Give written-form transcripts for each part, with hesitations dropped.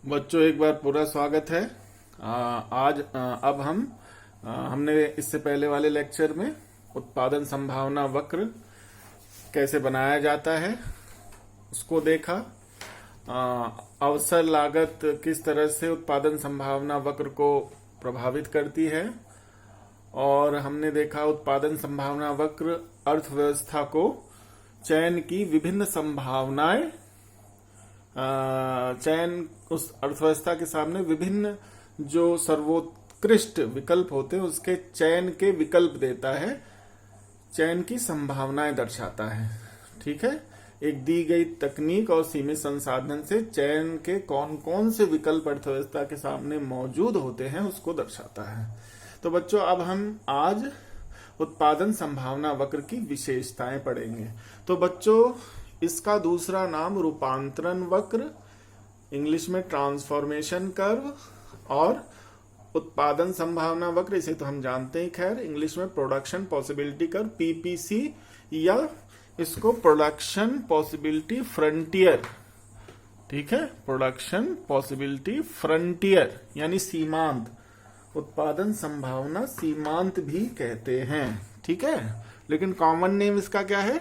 बच्चों एक बार पूरा स्वागत है। आज अब हमने इससे पहले वाले लेक्चर में उत्पादन संभावना वक्र कैसे बनाया जाता है उसको देखा। अवसर लागत किस तरह से उत्पादन संभावना वक्र को प्रभावित करती है, और हमने देखा उत्पादन संभावना वक्र अर्थव्यवस्था को चयन की विभिन्न संभावनाएं चयन उस अर्थव्यवस्था के सामने विभिन्न जो सर्वोत्कृष्ट विकल्प होते हैं उसके चयन के विकल्प देता है, चयन की संभावनाएं दर्शाता है। ठीक है, एक दी गई तकनीक और सीमित संसाधन से चयन के कौन कौन से विकल्प अर्थव्यवस्था के सामने मौजूद होते हैं उसको दर्शाता है। तो बच्चों अब हम आज उत्पादन संभावना वक्र की विशेषताएं पढ़ेंगे। तो बच्चों इसका दूसरा नाम रूपांतरण वक्र, इंग्लिश में ट्रांसफॉर्मेशन कर्व, और उत्पादन संभावना वक्र इसे तो हम जानते हैं, खैर इंग्लिश में प्रोडक्शन पॉसिबिलिटी कर्व पीपीसी, या इसको प्रोडक्शन पॉसिबिलिटी फ्रंटियर। ठीक है, प्रोडक्शन पॉसिबिलिटी फ्रंटियर यानी सीमांत, उत्पादन संभावना सीमांत भी कहते हैं। ठीक है, लेकिन कॉमन नेम इसका क्या है?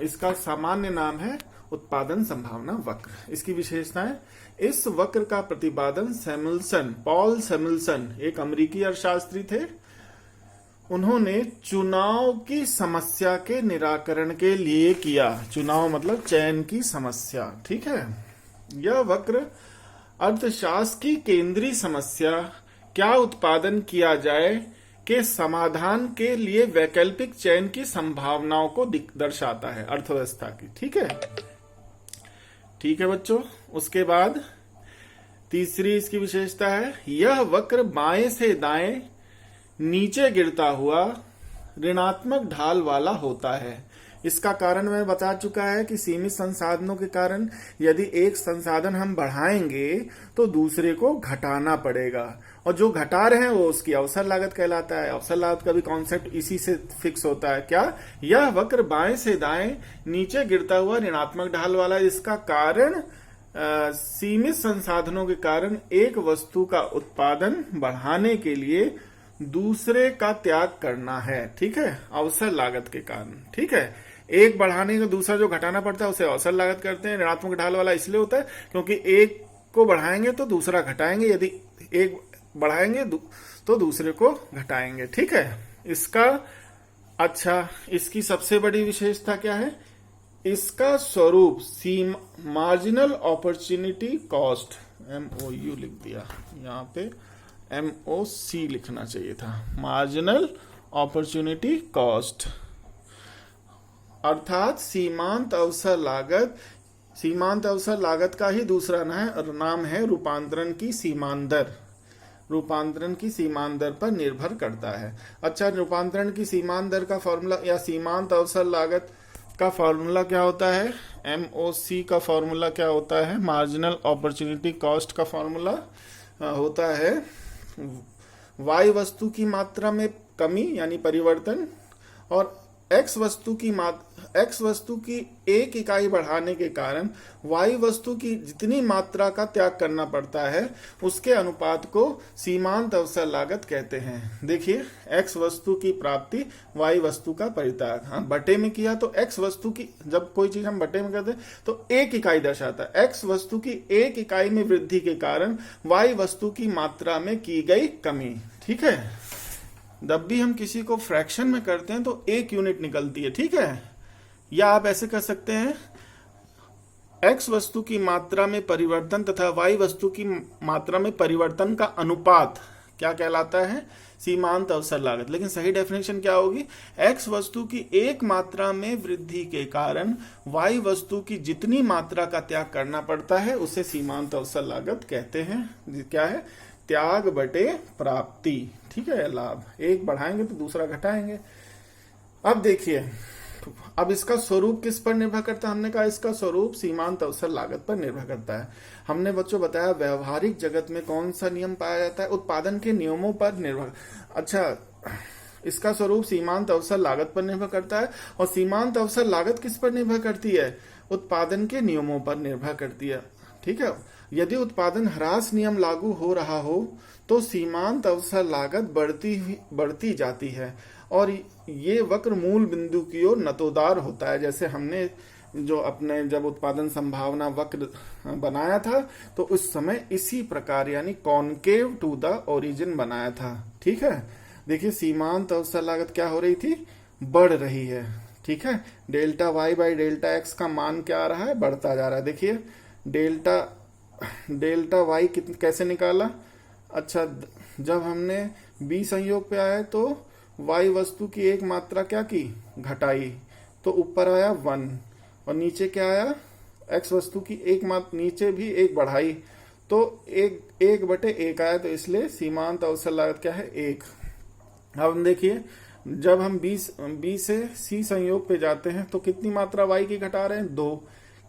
इसका सामान्य नाम है उत्पादन संभावना वक्र। इसकी विशेषताएं, इस वक्र का प्रतिपादन सैमुअल्सन, पॉल सैमुअल्सन एक अमेरिकी अर्थशास्त्री थे। उन्होंने चुनाव की समस्या के निराकरण के लिए किया। चुनाव मतलब चयन की समस्या। ठीक है, यह वक्र अर्थशास्त्र की केंद्रीय समस्या क्या उत्पादन किया जाए के समाधान के लिए वैकल्पिक चयन की संभावनाओं को दर्शाता है अर्थव्यवस्था की। ठीक है बच्चों, उसके बाद तीसरी इसकी विशेषता है, यह वक्र बाएं से दाएं नीचे गिरता हुआ ऋणात्मक ढाल वाला होता है। इसका कारण मैं बता चुका है कि सीमित संसाधनों के कारण यदि एक संसाधन हम बढ़ाएंगे तो दूसरे को घटाना पड़ेगा, और जो घटा रहे हैं वो उसकी अवसर लागत कहलाता है। अवसर लागत का भी कॉन्सेप्ट इसी से फिक्स होता है। क्या? यह वक्र बाएं से दाएं नीचे गिरता हुआ ऋणात्मक ढाल वाला। इसका कारण सीमित संसाधनों के कारण एक वस्तु का उत्पादन बढ़ाने के लिए दूसरे का त्याग करना है। ठीक है, अवसर लागत के कारण। ठीक है, एक बढ़ाने का दूसरा जो घटाना पड़ता है उसे अवसर लागत करते हैं। ऋणात्मक ढाल वाला इसलिए होता है क्योंकि एक को बढ़ाएंगे तो दूसरा घटाएंगे, यदि एक बढ़ाएंगे तो दूसरे को घटाएंगे। ठीक है, इसकी सबसे बड़ी विशेषता क्या है? इसका स्वरूप मार्जिनल अपॉर्चुनिटी कॉस्ट, MOU लिख दिया, यहाँ पे MOC लिखना चाहिए था, मार्जिनल अपॉर्चुनिटी कॉस्ट, अर्थात सीमांत अवसर लागत। सीमांत अवसर लागत का ही दूसरा नाम है रूपांतरण की सीमांत दर। रूपांतरण की सीमांत दर पर निर्भर करता है। अच्छा, रूपांतरण की सीमांत दर का फॉर्मूला या सीमांत अवसर लागत का फॉर्मूला क्या होता है? MOC का फॉर्मूला क्या होता है? मार्जिनल अपॉर्चुनिटी कॉस्ट का फॉर्मूला होता है Y वस्तु की मात्रा में कमी यानी परिवर्तन, और X वस्तु की एक इकाई बढ़ाने के कारण Y वस्तु की जितनी मात्रा का त्याग करना पड़ता है उसके अनुपात को सीमांत अवसर लागत कहते हैं। देखिए, X वस्तु की प्राप्ति Y वस्तु का परित्याग। हाँ, बटे में किया तो X वस्तु की, जब कोई चीज हम बटे में करते हैं तो एक इकाई दर्शाता है। X वस्तु की एक इकाई में वृद्धि के कारण Y वस्तु की मात्रा में की गई कमी। ठीक है, जब भी हम किसी को फ्रैक्शन में करते हैं तो एक यूनिट निकलती है। ठीक है, या आप ऐसे कर सकते हैं, X वस्तु की मात्रा में परिवर्तन तथा Y वस्तु की मात्रा में परिवर्तन का अनुपात क्या कहलाता है? सीमांत अवसर लागत। लेकिन सही डेफिनेशन क्या होगी? X वस्तु की एक मात्रा में वृद्धि के कारण Y वस्तु की जितनी मात्रा का त्याग करना पड़ता है उसे सीमांत अवसर लागत कहते हैं। क्या है? त्याग बटे प्राप्ति। ठीक है, लाभ। एक बढ़ाएंगे तो दूसरा घटाएंगे। अब देखिए, अब इसका स्वरूप किस पर निर्भर करता है? हमने कहा इसका स्वरूप सीमांत अवसर लागत पर निर्भर करता है। हमने बच्चों बताया व्यवहारिक जगत में कौन सा नियम पाया जाता है? उत्पादन के नियमों पर निर्भर। अच्छा, इसका स्वरूप सीमांत अवसर लागत पर निर्भर करता है, और सीमांत अवसर लागत किस पर निर्भर करती है? उत्पादन के नियमों पर निर्भर करती है। ठीक है, यदि उत्पादन ह्रास नियम लागू हो रहा हो तो सीमांत अवसर लागत बढ़ती जाती है और ये वक्र मूल बिंदु की ओर नतोदार होता है। जैसे हमने जो अपने जब उत्पादन संभावना वक्र बनाया था तो उस समय इसी प्रकार यानी कॉनकेव टू द ओरिजिन बनाया था। ठीक है, देखिए सीमांत अवसर लागत क्या हो रही थी, बढ़ रही है। ठीक है, delta Y by delta X का मान क्या आ रहा है, बढ़ता जा रहा है। देखिए डेल्टा वाई कैसे निकाला, अच्छा जब हमने बी संयोग पे आया तो वाई वस्तु की एक मात्रा क्या की, घटाई, तो ऊपर आया 1 और नीचे क्या आया, एक्स वस्तु की एक मात्रा नीचे भी एक बढ़ाई तो 1/1 आया, तो इसलिए सीमांत अवसर लागत क्या है, 1। अब हम देखिए जब हम बी से सी संयोग पे जाते हैं तो कितनी मात्रा वाई की घटा रहे हैं, 2।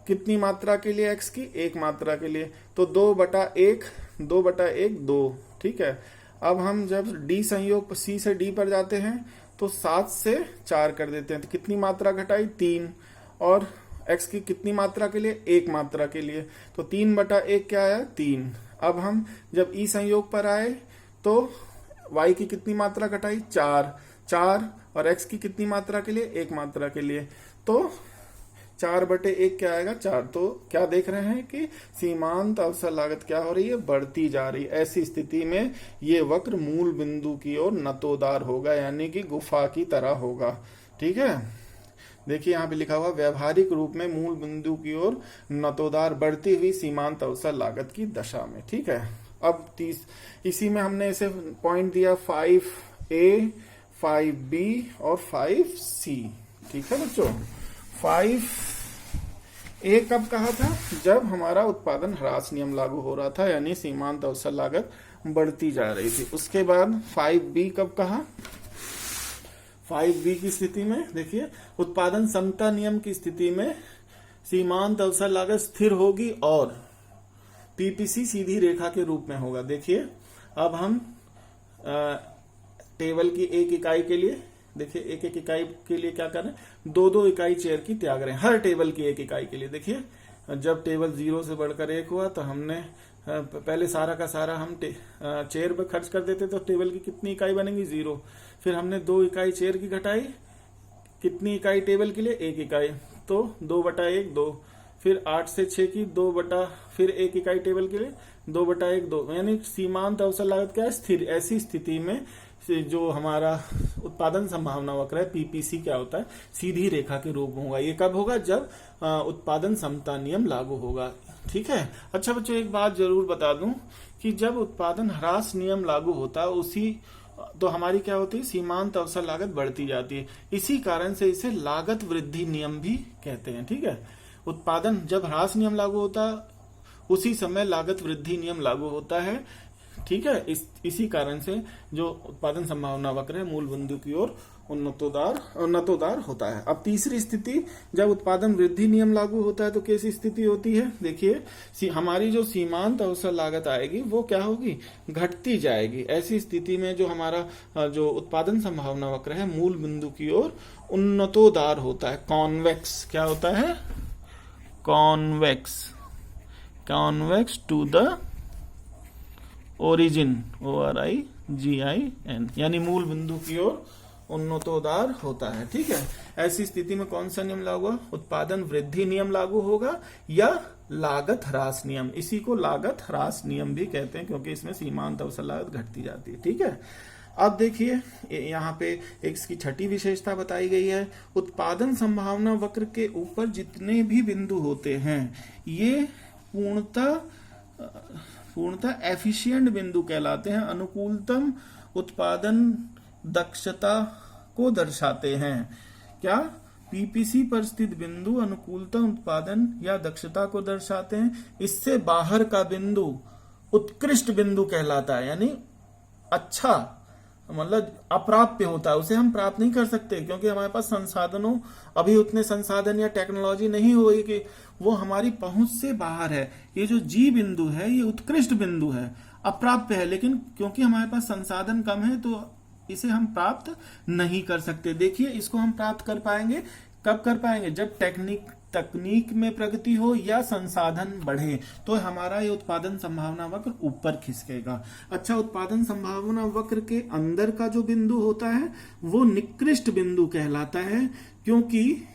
कितनी मात्रा के लिए, एक्स की एक मात्रा के लिए, तो 2/1 2/1 2। ठीक है, अब हम जब डी संयोग सी से डी पर जाते हैं तो 7 से 4 कर देते हैं, तो कितनी मात्रा घटाई, 3। और एक्स की कितनी मात्रा के लिए, एक मात्रा के लिए, तो 3/1 क्या आया, 3। अब हम जब ई संयोग पर आए तो वाई की कितनी मात्रा घटाई, 4 और एक्स की कितनी मात्रा के लिए, एक मात्रा के लिए, तो 4/1 क्या आएगा, 4। तो क्या देख रहे हैं कि सीमांत अवसर लागत क्या हो रही है, बढ़ती जा रही है। ऐसी स्थिति में ये वक्र मूल बिंदु की ओर नतोदार होगा यानी कि गुफा की तरह होगा। ठीक है, देखिए यहाँ पे लिखा हुआ व्यवहारिक रूप में मूल बिंदु की ओर नतोदार बढ़ती हुई सीमांत अवसर लागत की दशा में। ठीक है, अब इसी में हमने इसे पॉइंट दिया 5A 5B और 5C। ठीक है बच्चों, 5A कब कहा था, जब हमारा उत्पादन ह्रास नियम लागू हो रहा था यानी सीमांत अवसर लागत बढ़ती जा रही थी। उसके बाद 5B कब कहा, 5B की स्थिति में देखिए उत्पादन समता नियम की स्थिति में सीमांत अवसर लागत स्थिर होगी और पीपीसी सीधी रेखा के रूप में होगा। देखिए अब हम टेबल की एक इकाई के लिए, देखिए एक इकाई के लिए क्या कर रहे हैं, 2 इकाई चेयर की त्याग रहे हैं हर टेबल की एक इकाई के लिए। देखिए जब टेबल 0 से बढ़कर 1 हुआ तो हमने पहले सारा का सारा हम चेयर पर खर्च कर देते तो टेबल की कितनी इकाई बनेगी, 0। फिर हमने 2 इकाई चेयर की घटाई, कितनी इकाई टेबल के लिए, 1 इकाई, तो 2/1 2। फिर 8 से 6 की फिर 1 इकाई टेबल के लिए 2/1 2, यानी सीमांत अवसर लागत क्या है, स्थिर। ऐसी स्थिति में जो हमारा उत्पादन संभावना वक्र है पीपीसी क्या होता है, सीधी रेखा के रूप में होगा। ये कब होगा, जब उत्पादन समता नियम लागू होगा। ठीक है, अच्छा बच्चों एक बात जरूर बता दूं कि जब उत्पादन ह्रास नियम लागू होता है तो हमारी क्या होती है, सीमांत अवसर लागत बढ़ती जाती है। इसी कारण से इसे लागत वृद्धि नियम भी कहते हैं। ठीक है, उत्पादन जब ह्रास नियम लागू होता है उसी समय लागत वृद्धि नियम लागू होता है। ठीक है, इसी कारण से जो उत्पादन संभावना वक्र है मूल बिंदु की ओर नतोदार होता है। अब तीसरी स्थिति, जब उत्पादन वृद्धि नियम लागू होता है तो कैसी स्थिति होती है, देखिए हमारी जो सीमांत अवसर लागत आएगी वो क्या होगी, घटती जाएगी। ऐसी स्थिति में जो हमारा जो उत्पादन संभावना वक्र है मूल बिंदु की ओर उन्नतोदार होता है, कॉन्वेक्स। क्या होता है, convex to the origin, ORIGIN, यानी मूल बिंदु की ओर उन्नतोदार होता है। ठीक है, ऐसी स्थिति में कौन सा नियम लागू होगा, उत्पादन वृद्धि नियम लागू होगा या लागत ह्रास नियम। इसी को लागत ह्रास नियम भी कहते हैं क्योंकि इसमें सीमांत अवसर लागत घटती जाती है। ठीक है, अब देखिए यहाँ पे इसकी छठी विशेषता बताई गई है, उत्पादन संभावना वक्र के ऊपर जितने भी बिंदु होते हैं ये पूर्णतः एफिशिएंट बिंदु कहलाते हैं, अनुकूलतम उत्पादन दक्षता को दर्शाते हैं। क्या, पीपीसी पर स्थित बिंदु अनुकूलतम उत्पादन या दक्षता को दर्शाते हैं। इससे बाहर का बिंदु उत्कृष्ट बिंदु कहलाता है, यानी अच्छा, मतलब अप्राप्य होता है, उसे हम प्राप्त नहीं कर सकते क्योंकि हमारे पास संसाधनों अभी उतने संसाधन या टेक्नोलॉजी नहीं हुई कि वो हमारी पहुंच से बाहर है। ये जो जी बिंदु है ये उत्कृष्ट बिंदु है, अप्राप्य है, लेकिन क्योंकि हमारे पास संसाधन कम है तो इसे हम प्राप्त नहीं कर सकते। देखिए इसको हम प्राप्त कर पाएंगे, कब कर पाएंगे, जब तकनीक में प्रगति हो या संसाधन बढ़े तो हमारा ये उत्पादन संभावना वक्र ऊपर खिसकेगा। अच्छा, उत्पादन संभावना वक्र के अंदर का जो बिंदु होता है वो निकृष्ट बिंदु कहलाता है, क्योंकि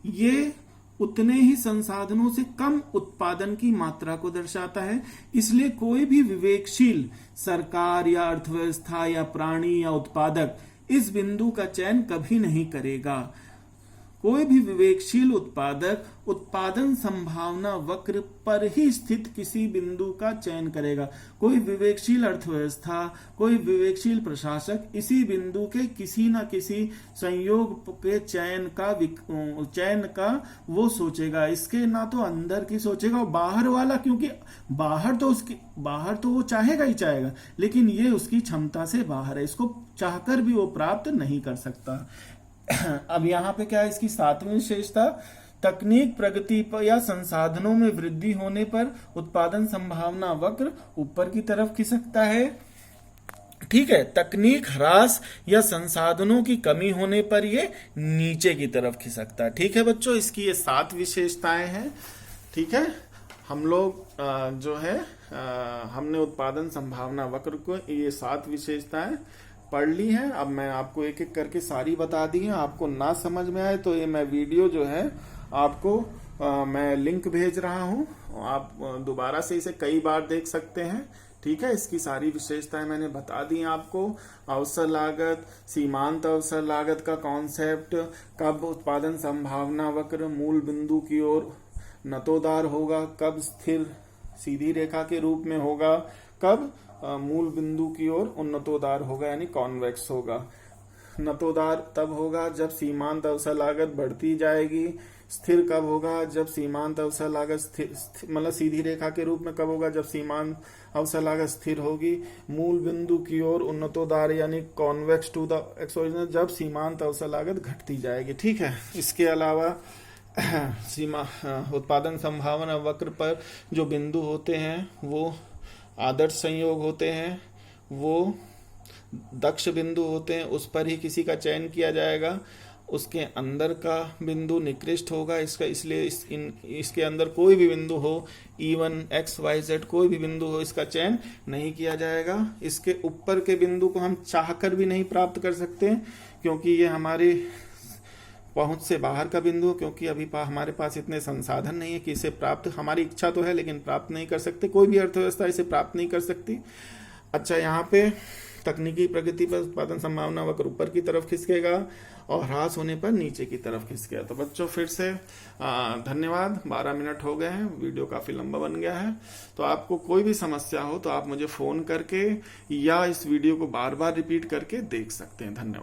ये उतने ही संसाधनों से कम उत्पादन की मात्रा को दर्शाता है। इसलिए कोई भी विवेकशील सरकार या अर्थव्यवस्था या प्राणी या उत्पादक इस बिंदु का चयन कभी नहीं करेगा। कोई भी विवेकशील उत्पादक उत्पादन संभावना वक्र पर ही स्थित किसी बिंदु का चयन करेगा। कोई विवेकशील अर्थव्यवस्था, कोई विवेकशील प्रशासक इसी बिंदु के किसी न किसी संयोग के चयन का वो सोचेगा। इसके ना तो अंदर की सोचेगा बाहर वाला, क्योंकि बाहर तो वो चाहेगा ही चाहेगा, लेकिन ये उसकी क्षमता से बाहर है, इसको चाहकर भी वो प्राप्त नहीं कर सकता। अब यहाँ पे क्या है इसकी सातवीं विशेषता, तकनीक प्रगति पर या संसाधनों में वृद्धि होने पर उत्पादन संभावना वक्र ऊपर की तरफ खिसकता है। ठीक है, तकनीक ह्रास या संसाधनों की कमी होने पर ये नीचे की तरफ खिसकता है। ठीक है बच्चों, इसकी ये 7 विशेषताएं हैं। ठीक है, हम लोग जो है हमने उत्पादन संभावना वक्र को ये 7 विशेषताएं पढ़ ली हैं। अब मैं आपको एक एक करके सारी बता दी हैं। आपको ना समझ में आए तो ये मैं वीडियो जो है आपको मैं लिंक भेज रहा हूं, आप दोबारा से इसे कई बार देख सकते हैं। ठीक है, इसकी सारी विशेषताएं मैंने बता दी आपको। अवसर लागत, सीमांत अवसर लागत का कॉन्सेप्ट, कब उत्पादन संभावना वक्र मूल बिंदु की ओर नतोदार होगा, कब स्थिर सीधी रेखा के रूप में होगा, कब मूल बिंदु की ओर उन्नतोदार होगा यानी कॉन्वेक्स होगा। नतोदार तब होगा जब सीमांत अवसर लागत बढ़ती जाएगी। स्थिर कब होगा, जब सीमांत अवसर लागत मतलब सीधी रेखा के रूप में कब होगा, जब सीमांत अवसर लागत स्थिर होगी। मूल बिंदु की ओर उन्नतोदार यानी convex to the X original, जब सीमांत अवसर लागत घटती जाएगी। ठीक है, इसके अलावा उत्पादन संभावना वक्र पर जो बिंदु होते हैं वो आदर्श संयोग होते हैं, वो दक्ष बिंदु होते हैं, उस पर ही किसी का चयन किया जाएगा। उसके अंदर का बिंदु निकृष्ट होगा, इसलिए इसके अंदर कोई भी बिंदु हो, E1 X Y Z कोई भी बिंदु हो, इसका चयन नहीं किया जाएगा। इसके ऊपर के बिंदु को हम चाहकर भी नहीं प्राप्त कर सकते, क्योंकि ये हमारे पहुंच से बाहर का बिंदु, क्योंकि अभी हमारे पास इतने संसाधन नहीं है कि इसे प्राप्त, हमारी इच्छा तो है लेकिन प्राप्त नहीं कर सकते। कोई भी अर्थव्यवस्था इसे प्राप्त नहीं कर सकती। अच्छा, यहाँ पे तकनीकी प्रगति पर उत्पादन संभावना वक्र ऊपर की तरफ खिसकेगा और ह्रास होने पर नीचे की तरफ खिसकेगा। तो बच्चों फिर से धन्यवाद। 12 मिनट हो गए हैं, वीडियो काफी लंबा बन गया है। तो आपको कोई भी समस्या हो तो आप मुझे फोन करके या इस वीडियो को बार बार रिपीट करके देख सकते हैं। धन्यवाद।